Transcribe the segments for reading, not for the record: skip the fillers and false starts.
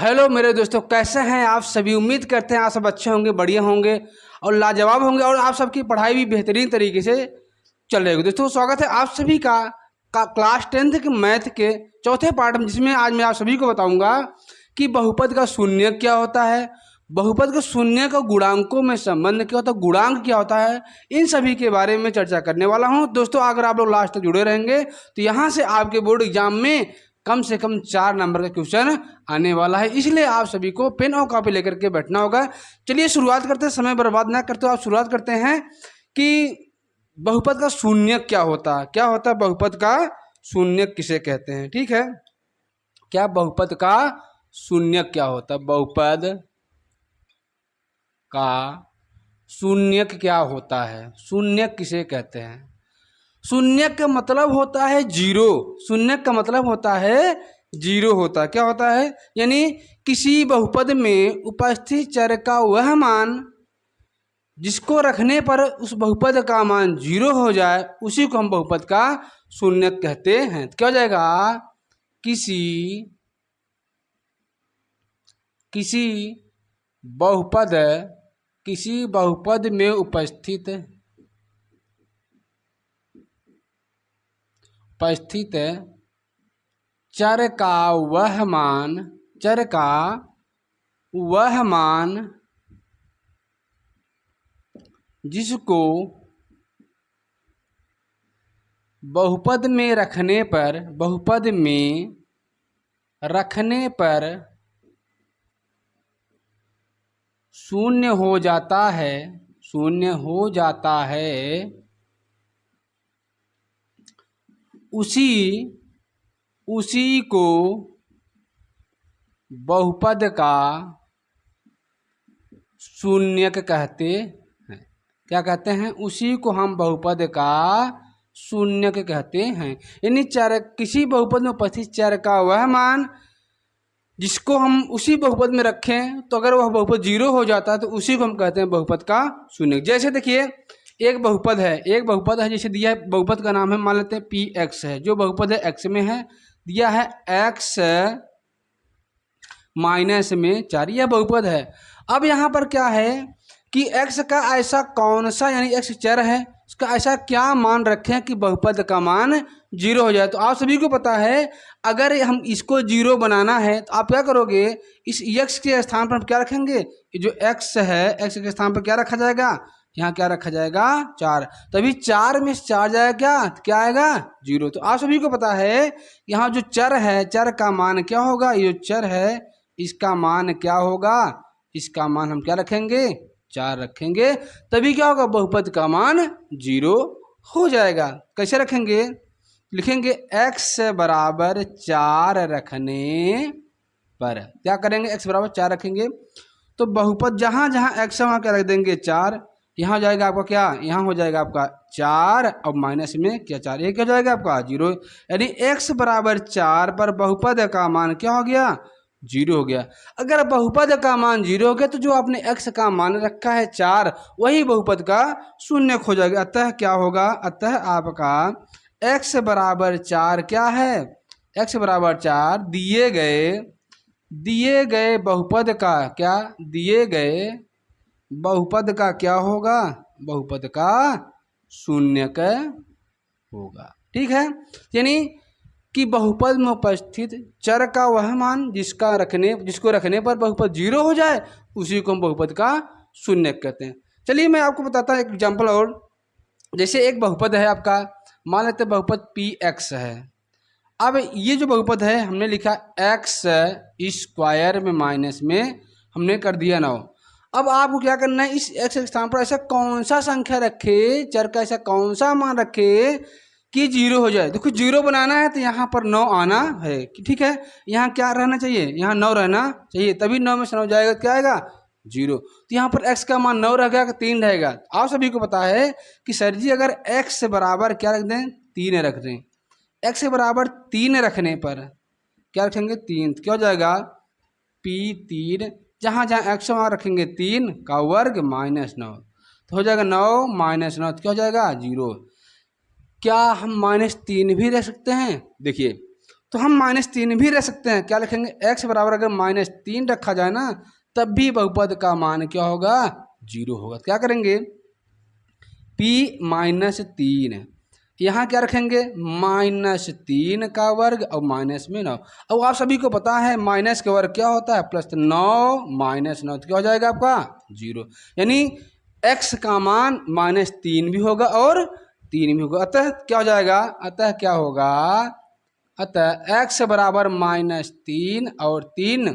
Hello मेरे दोस्तों, कैसे हैं आप सभी। उम्मीद करते हैं आप सब अच्छे होंगे, बढ़िया होंगे और लाजवाब होंगे और आप सबकी पढ़ाई भी बेहतरीन तरीके से चल रही होगी। दोस्तों स्वागत है आप सभी का क्लास 10th के मैथ के चौथे पार्ट में, जिसमें आज मैं आप सभी को बताऊंगा कि बहुपद का शून्य क्या होता है, बहुपद के शून्य का गुणांकों में संबंध क्या होता है, गुणांक क्या होता है, इन सभी के बारे में चर्चा करने वाला हूं। दोस्तों अगर आप लोग लास्ट तक जुड़े रहेंगे तो यहाँ से आपके बोर्ड एग्जाम में कम से कम 4 नंबर का क्वेश्चन आने वाला है, इसलिए आप सभी को पेन और कॉपी लेकर के बैठना होगा। चलिए शुरुआत करते हैं, समय बर्बाद ना करते हुए आप शुरुआत करते हैं कि बहुपद का शून्य क्या होता है। क्या होता है बहुपद का शून्य, किसे कहते हैं। ठीक है, क्या बहुपद का शून्य क्या होता है, बहुपद का शून्य क्या होता है, शून्य किसे कहते हैं। शून्य का मतलब होता है जीरो, शून्य का मतलब होता है जीरो होता है। क्या होता है, यानी किसी बहुपद में उपस्थित चर का वह मान जिसको रखने पर उस बहुपद का मान जीरो हो जाए, उसी को हम बहुपद का शून्य कहते हैं। क्या हो जाएगा, किसी बहुपद में उपस्थित चर का वह मान जिसको बहुपद में रखने पर शून्य हो जाता है, उसी को बहुपद का शून्यक कहते हैं। क्या कहते हैं, उसी को हम बहुपद का शून्यक कहते हैं। यानी किसी बहुपद में उपस्थित चर का वह मान जिसको हम उसी बहुपद में रखें, तो अगर वह बहुपद जीरो हो जाता है तो उसी को हम कहते हैं बहुपद का शून्यक। जैसे देखिए एक बहुपद है जैसे दिया है, बहुपद का नाम है, मान लेते हैं px है, जो बहुपद है x में है, दिया है x माइनस में 4, यह बहुपद है। अब यहाँ पर क्या है कि x का ऐसा कौन सा, यानी x चर है, उसका ऐसा क्या मान रखें कि बहुपद का मान जीरो हो जाए। तो आप सभी को पता है अगर हम इसको जीरो बनाना है तो आप क्या करोगे, इस x के स्थान पर हम क्या रखेंगे, जो x है, x के स्थान पर क्या रखा जाएगा, यहाँ क्या रखा जाएगा 4, तभी 4 में 4 जाएगा, क्या आएगा जीरो। तो आप सभी को पता है यहाँ जो चर है, चर का मान क्या होगा, ये चर है इसका मान क्या होगा, इसका मान हम क्या रखेंगे 4 रखेंगे, तभी क्या होगा बहुपद का मान जीरो हो जाएगा। कैसे रखेंगे, लिखेंगे x बराबर 4 रखने पर, क्या करेंगे x बराबर 4 रखेंगे तो बहुपद जहाँ जहाँ x है वहाँ क्या रख देंगे 4, यहाँ हो जाएगा आपका क्या, यहाँ हो जाएगा आपका 4 और माइनस में क्या 4, ये क्या हो जाएगा आपका जीरो। यानी x बराबर 4 पर बहुपद का मान क्या हो गया, जीरो हो गया। अगर बहुपद का मान जीरो हो गया तो जो आपने x का मान रखा है 4, वही बहुपद का शून्य हो जाएगा। अतः क्या होगा, अतः आपका x बराबर 4 क्या है, x बराबर 4 दिए गए बहुपद का क्या, दिए गए बहुपद का क्या होगा, बहुपद का शून्यक होगा। ठीक है, यानी कि बहुपद में उपस्थित चर का वह मान जिसको रखने पर बहुपद जीरो हो जाए, उसी को हम बहुपद का शून्यक कहते हैं। चलिए मैं आपको बताता हूँ एक एग्जाम्पल और। जैसे एक बहुपद है आपका, मान लेते हैं बहुपद px है। अब ये जो बहुपद है हमने लिखा x स्क्वायर में माइनस में हमने कर दिया 9। अब आपको क्या करना है, इस x के स्थान पर ऐसा कौन सा संख्या रखे, चर का ऐसा कौन सा मान रखे कि जीरो हो जाए। देखो जीरो बनाना है तो यहाँ पर 9 आना है, ठीक है, यहाँ क्या रहना चाहिए, यहाँ 9 रहना चाहिए, तभी 9 में से 9 जाएगा क्या आएगा जीरो। तो यहाँ पर x का मान 9 रहेगा कि 3 रहेगा। आप सभी को पता है कि सर जी अगर x बराबर क्या रख दें, 3 रख दें, x बराबर 3 रखने पर क्या रखेंगे 3, क्या हो जाएगा p3, जहाँ जहाँ x वहाँ रखेंगे 3 का वर्ग माइनस 9, तो हो जाएगा 9 माइनस 9, क्या हो जाएगा जीरो। क्या हम -3 भी रख सकते हैं, देखिए तो हम -3 भी रख सकते हैं। क्या लिखेंगे, x बराबर अगर -3 रखा जाए ना तब भी बहुपद का मान क्या होगा, 0 होगा। क्या करेंगे, p -3 यहाँ क्या रखेंगे, -3 का वर्ग और माइनस में 9। अब आप सभी को पता है माइनस का वर्ग क्या होता है, +9 -9 तो क्या हो जाएगा आपका 0। यानी x का मान -3 भी होगा और 3 भी होगा। अतः क्या हो जाएगा, अतः क्या होगा, अतः x बराबर -3 और 3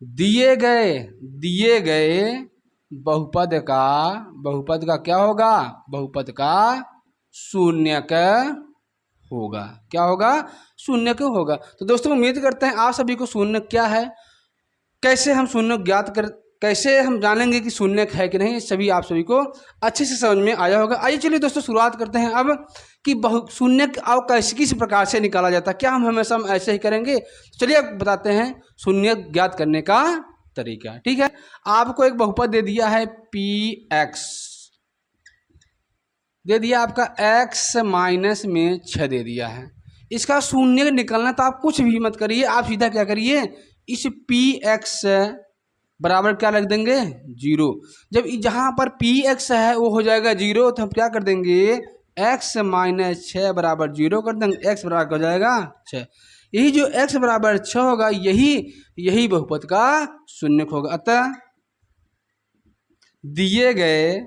दिए गए बहुपद का क्या होगा, बहुपद का शून्यक होगा। क्या होगा, शून्यक होगा। तो दोस्तों उम्मीद करते हैं आप सभी को शून्य क्या है, कैसे हम शून्य ज्ञात कर, कैसे हम जानेंगे कि शून्य है कि नहीं, सभी आप सभी को अच्छे से समझ में आया होगा। आइए चलिए दोस्तों शुरुआत करते हैं अब कि शून्य और कैसे किस प्रकार से निकाला जाता है। क्या हम हमेशा ऐसे ही करेंगे, चलिए अब बताते हैं शून्य ज्ञात करने का तरीका। ठीक है, आपको एक बहुपद दे दिया है px, दे दिया आपका x में 6 दे दिया है। इसका शून्य निकलना तो आप कुछ भी मत करिए, आप सीधा क्या करिए, इस px बराबर क्या रख देंगे, 0। जब जहाँ पर px है वो हो जाएगा 0 तो हम क्या कर देंगे, x - 6 बराबर 0 कर देंगे, x बराबर हो जाएगा 6। यही जो x बराबर 6 होगा यही बहुपद का शून्यक होगा। अतः दिए गए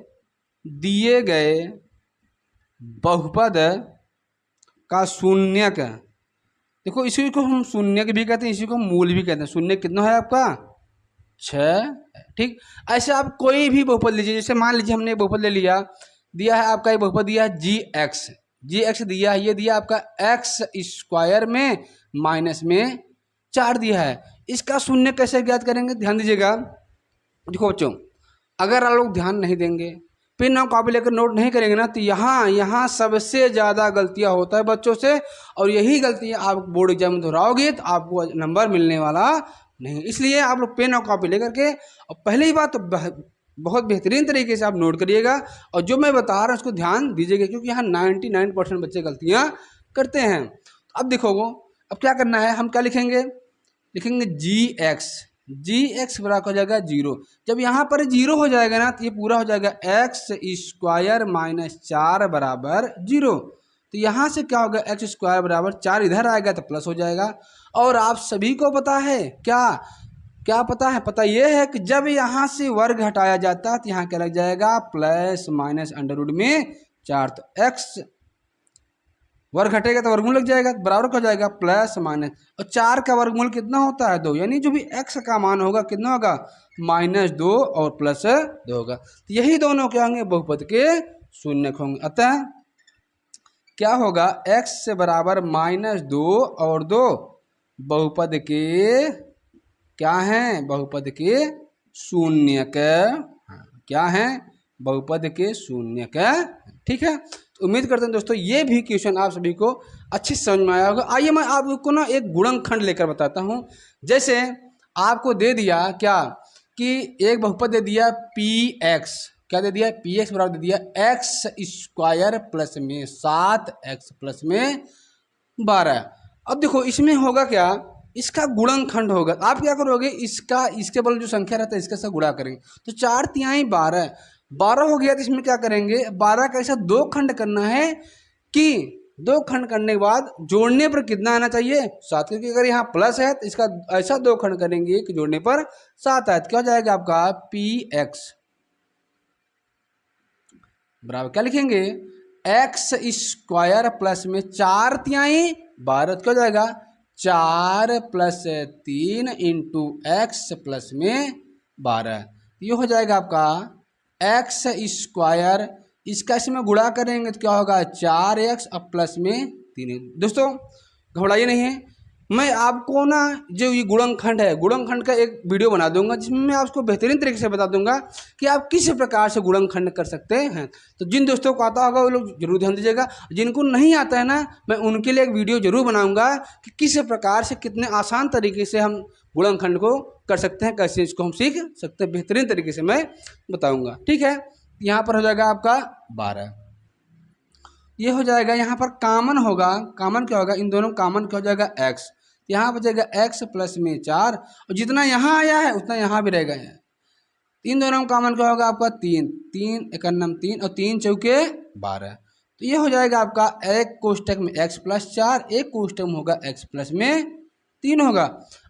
बहुपद का शून्यक, देखो इसी को हम शून्यक भी कहते हैं, इसी को मूल भी कहते हैं। शून्य कितना है आपका, 6। ठीक, ऐसे आप कोई भी बहुपद लीजिए, जैसे मान लीजिए हमने बहुपद ले लिया, दिया है आपका एक बहुपद दिया है gx दिया है, ये दिया आपका x² में माइनस में 4 दिया है। इसका शून्य कैसे ज्ञात करेंगे, ध्यान दीजिएगा। देखो बच्चों, अगर आप लोग ध्यान नहीं देंगे, पेन और कॉपी लेकर नोट नहीं करेंगे ना, तो यहाँ सबसे ज़्यादा गलतियाँ होता है बच्चों से, और यही गलतियाँ आप बोर्ड एग्जाम में दोहराओगे तो आपको नंबर मिलने वाला नहीं। इसलिए आप लोग पेन और कॉपी लेकर के, और पहले ही बात तो बहुत बेहतरीन तरीके से आप नोट करिएगा, और जो मैं बता रहा हूँ उसको ध्यान दीजिएगा, क्योंकि यहाँ 99% बच्चे गलतियाँ करते हैं। अब देखो अब क्या करना है, हम क्या लिखेंगे gx बराबर हो जाएगा 0। जब यहाँ पर 0 हो जाएगा ना तो ये पूरा हो जाएगा x² - 4 बराबर 0। तो यहाँ से क्या होगा, x² बराबर 4 इधर आएगा तो प्लस हो जाएगा। और आप सभी को पता है क्या पता है, पता ये है कि जब यहाँ से वर्ग हटाया जाता है तो यहाँ क्या लग जाएगा, प्लस माइनस अंडर रूट में 4। तो x वर्ग हटेगा तो वर्गमूल लग जाएगा, बराबर हो जाएगा प्लस माइनस, और 4 का वर्गमूल कितना होता है, 2। यानी जो भी x का मान होगा कितना होगा, -2 और +2 होगा। तो यही दोनों क्या होंगे, बहुपद के शून्यक होंगे। अतः क्या होगा, x बराबर -2 और 2 बहुपद के क्या हैं, बहुपद के शून्यक। क्या है, बहुपद के शून्यक। ठीक है, तो उम्मीद करते हैं दोस्तों ये भी क्वेश्चन आप सभी को अच्छी समझ में आया होगा। आइए मैं आपको ना एक गुणनखंड लेकर बताता हूँ। जैसे आपको दे दिया क्या कि एक बहुपद दे दिया px, क्या दे दिया, px बराबर दे दिया x² प्लस में 7 x प्लस में 12। अब देखो इसमें होगा क्या, इसका गुणनखंड होगा। आप क्या करोगे, इसके बल जो संख्या रहता है इसके साथ गुणा करेंगे, तो 4 तिहाई 12 हो गया। तो इसमें क्या करेंगे, 12 का ऐसा 2 खंड करना है कि 2 खंड करने के बाद जोड़ने पर कितना आना चाहिए, 7। क्योंकि अगर यहाँ प्लस है तो इसका ऐसा 2 खंड करेंगे कि जोड़ने पर 7 आए। तो क्या हो जाएगा आपका px बराबर क्या लिखेंगे, x² प्लस में 4 तिहाई 12, क्या हो जाएगा 4 + 3 × x प्लस में 12। ये हो जाएगा आपका x², इसका इसमें गुणा करेंगे तो क्या होगा 4x और प्लस में 3। दोस्तों घबराइए नहीं है, मैं आपको ना जो ये गुणनखंड है, गुणनखंड का एक वीडियो बना दूंगा जिसमें मैं आपको बेहतरीन तरीके से बता दूंगा कि आप किस प्रकार से गुणनखंड कर सकते हैं। तो जिन दोस्तों को आता होगा वो लोग जरूर ध्यान दीजिएगा, जिनको नहीं आता है ना मैं उनके लिए एक वीडियो जरूर बनाऊंगा कि किस प्रकार से कितने आसान तरीके से हम गुणनखंड को कर सकते हैं, कैसे इसको हम सीख सकते हैं, बेहतरीन तरीके से मैं बताऊँगा। ठीक है, यहाँ पर हो जाएगा आपका 12। ये हो जाएगा, यहाँ पर कॉमन होगा, कॉमन क्या होगा, इन दोनों कॉमन क्या हो जाएगा एक्स, यहाँ बचेगा एक्स प्लस में 4 और जितना यहाँ आया है उतना यहाँ भी रहेगा। इन दोनों में कॉमन क्या होगा आपका 3, 3 एकन्नम 3 और 3 चौके 12, तो ये हो जाएगा आपका एक कोष्टक में x प्लस 4, एक कोष्टक में होगा x प्लस में 3 होगा।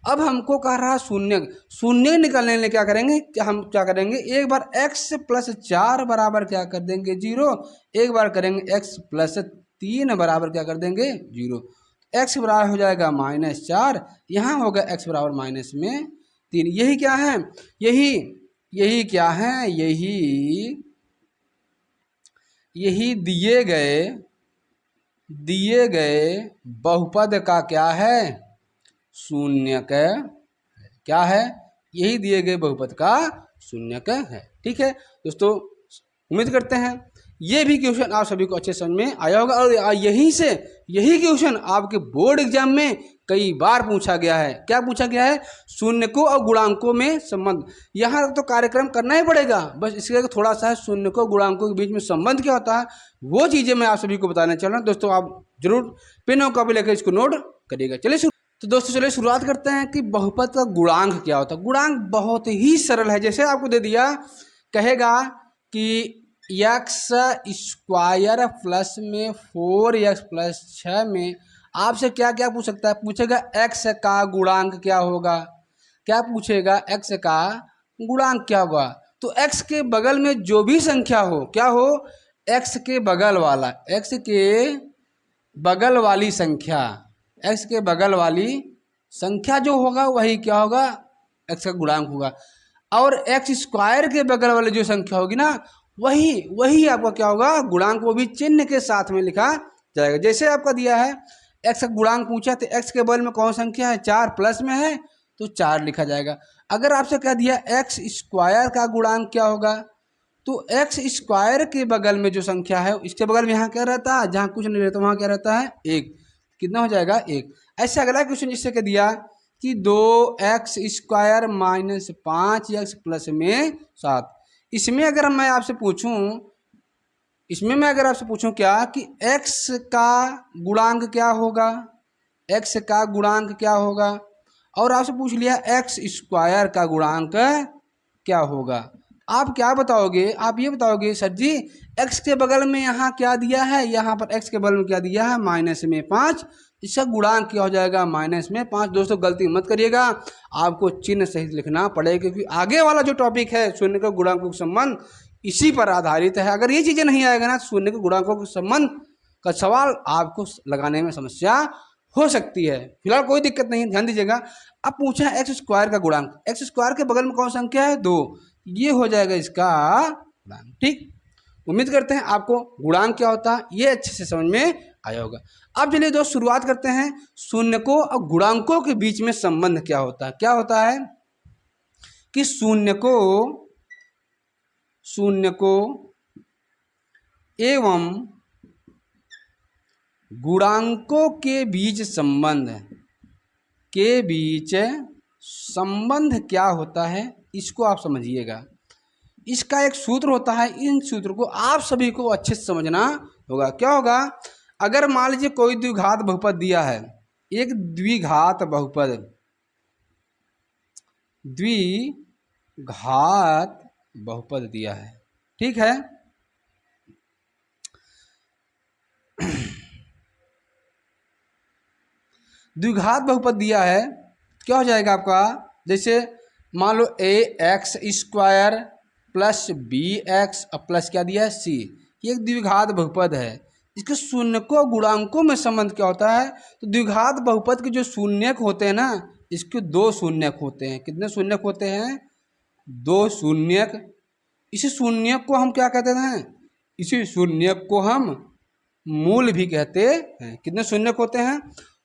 अब हमको कह रहा शून्य, शून्य निकालने के लिए क्या करेंगे, हम क्या करेंगे, एक बार x प्लस 4 बराबर क्या कर देंगे 0, एक बार करेंगे x प्लस 3 बराबर क्या कर देंगे 0, x बराबर हो जाएगा -4, यहाँ होगा x बराबर माइनस में 3। यही क्या है, यही क्या है, यही दिए गए बहुपद का क्या है, शून्यक क्या है, यही दिए गए बहुपद का शून्यक है। ठीक है दोस्तों, उम्मीद करते हैं ये भी क्वेश्चन आप सभी को अच्छे समझ में आया होगा और यही क्वेश्चन आपके बोर्ड एग्जाम में कई बार पूछा गया है। क्या पूछा गया है, शून्यकों और गुणांकों में संबंध। यहाँ तो कार्यक्रम करना ही पड़ेगा, बस इसके थोड़ा सा शून्यकों गुणांकों के बीच में संबंध क्या होता है वो चीज़ें मैं आप सभी को बताना चल रहा हूँ। दोस्तों आप जरूर पेन और कॉपी लेकर इसको नोट करिएगा। चलिए तो दोस्तों चलिए शुरुआत करते हैं कि बहुपद का गुणांक क्या होता है। गुणांक बहुत ही सरल है, जैसे आपको दे दिया, कहेगा कि एक्स स्क्वायर प्लस में 4x प्लस 6 में आपसे क्या क्या पूछ सकता है, पूछेगा x का गुणांक क्या होगा, क्या पूछेगा x का गुणांक क्या होगा। तो x के बगल में जो भी संख्या हो, क्या हो, x के बगल वाला, x के बगल वाली संख्या, x के बगल वाली संख्या जो होगा वही क्या होगा, x का गुणांक होगा। और x स्क्वायर के बगल वाली जो संख्या होगी ना वही आपका क्या होगा गुणांक, वो भी चिन्ह के साथ में लिखा जाएगा। जैसे आपका दिया है x का गुणांक पूछा तो x के बगल में कौन संख्या है, 4 प्लस में है तो 4 लिखा जाएगा। अगर आपसे कह दिया x स्क्वायर का गुणांक क्या होगा, तो x स्क्वायर के बगल में जो संख्या है इसके बगल में यहाँ क्या रहता है, जहाँ कुछ नहीं रहता वहाँ क्या रहता है 1, कितना हो जाएगा 1। ऐसे अगला क्वेश्चन जिससे कह दिया कि 2x square minus 5x plus में 7, इसमें अगर मैं आपसे पूछूं क्या कि x का गुणांक क्या होगा, x का गुणांक क्या होगा, और आपसे पूछ लिया x स्क्वायर का गुणांक क्या होगा, आप क्या बताओगे, आप ये बताओगे सर जी x के बगल में यहाँ क्या दिया है, यहाँ पर x के बगल में क्या दिया है माइनस में 5, इसका गुणांक क्या हो जाएगा माइनस में 5। दोस्तों गलती मत करिएगा, आपको चिन्ह सहित लिखना पड़ेगा क्योंकि आगे वाला जो टॉपिक है शून्य के गुणांकों के संबंध इसी पर आधारित है। अगर ये चीज़ें नहीं आएगा ना, शून्य के गुणांकों के संबंध का सवाल आपको लगाने में समस्या हो सकती है। फिलहाल कोई दिक्कत नहीं, ध्यान दीजिएगा। अब पूछा है एक्स स्क्वायर का गुणांक, एक्स स्क्वायर के बगल में कौन संख्या है 2, ये हो जाएगा इसका गुणांक। ठीक, उम्मीद करते हैं आपको गुणांक क्या होता है ये अच्छे से समझ में आया होगा। अब चलिए दोस्त शुरुआत करते हैं, शून्यकों और गुणांकों के बीच में संबंध क्या होता है। क्या होता है कि शून्यकों एवं गुणांकों के बीच संबंध क्या होता है, इसको आप समझिएगा। इसका एक सूत्र होता है, इन सूत्र को आप सभी को अच्छे से समझना होगा। क्या होगा, अगर मान लीजिए कोई द्विघात बहुपद दिया है, एक द्विघात बहुपद दिया है, ठीक है, द्विघात बहुपद दिया है, क्या हो जाएगा आपका, जैसे मान लो a x square plus b x और प्लस क्या दिया है सी, ये एक द्विघात बहुपद है। इसके शून्यकों गुणांकों में संबंध क्या होता है, तो द्विघात बहुपद के जो शून्यक होते हैं ना, इसके 2 शून्यक होते हैं। कितने शून्यक होते हैं, 2 शून्यक। इसी शून्यक को हम क्या कहते हैं, इसी शून्यक को हम मूल भी कहते हैं। कितने शून्यक होते हैं,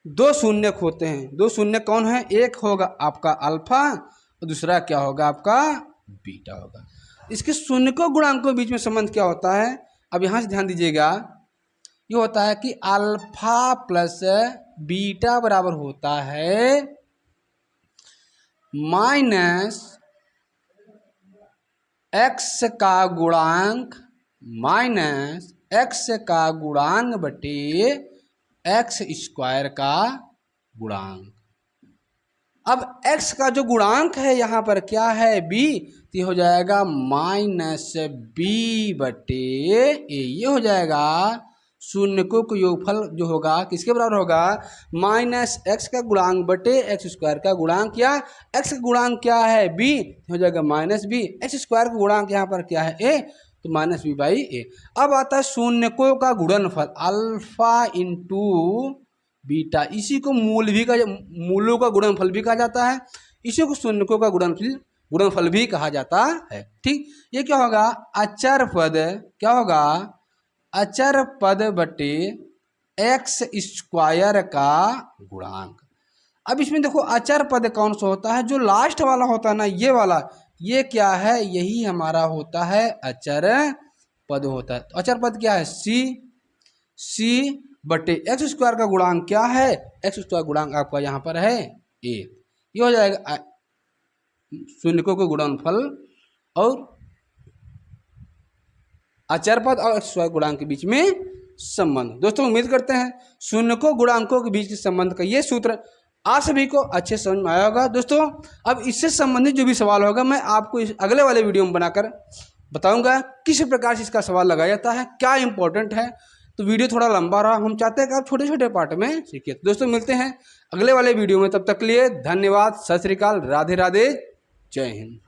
2 शून्यक होते हैं। 2 शून्यक कौन है, एक होगा आपका अल्फा और दूसरा क्या होगा आपका बीटा होगा। इसके शून्यकों गुणांकों के बीच में संबंध क्या होता है, अब यहाँ से ध्यान दीजिएगा, ये होता है कि अल्फा प्लस बीटा बराबर होता है माइनस एक्स का गुणांक माइनस एक्स का गुणांक बटे एक्स स्क्वायर का गुणांक। अब x का जो गुणांक है यहाँ पर क्या है b, तो ये हो जाएगा माइनस बी बटे ए। ये हो जाएगा शून्यकों का योगफल जो होगा किसके बराबर होगा, माइनस एक्स का गुणांक बटे एक्स स्क्वायर का गुणांक, या एक्स का गुणांक क्या है b, हो जाएगा माइनस बी, एक्स स्क्वायर का गुणांक यहाँ पर क्या है a, तो माइनस बी बाई ए। अब आता है शून्यकों का गुणनफल अल्फा इंटू बीटा, इसी को मूलों का गुणनफल भी कहा जाता है, इसी को शून्यकों का गुणनफल भी कहा जाता है। ठीक, ये क्या होगा, अचर पद, क्या होगा, अचर पद बटे एक्स स्क्वायर का गुणांक। अब इसमें देखो अचर पद कौन सा होता है, जो लास्ट वाला होता है ना, ये वाला, ये क्या है, यही हमारा होता है अचर पद होता है। तो अचर पद क्या है, सी बटे एक्स स्क्वायर का गुणांक क्या है, एक्स स्क्वायर गुणांक आपका यहाँ पर है ए। ये हो जाएगा शून्यकों के गुणनफल और अचर पद और एक्स स्क्वायर गुणांक के बीच में संबंध। दोस्तों उम्मीद करते हैं शून्यकों गुणांकों के बीच के संबंध का ये सूत्र आप सभी को अच्छे समझ में आया होगा। दोस्तों अब इससे संबंधित जो भी सवाल होगा मैं आपको इस अगले वाले वीडियो में बनाकर बताऊंगा किस प्रकार से इसका सवाल लगाया जाता है, क्या इंपॉर्टेंट है। तो वीडियो थोड़ा लंबा रहा, हम चाहते हैं कि आप छोटे छोटे पार्ट में सीखिए। दोस्तों मिलते हैं अगले वाले वीडियो में, तब तक के लिए धन्यवाद, सत श्री अकाल, राधे राधे, जय हिंद।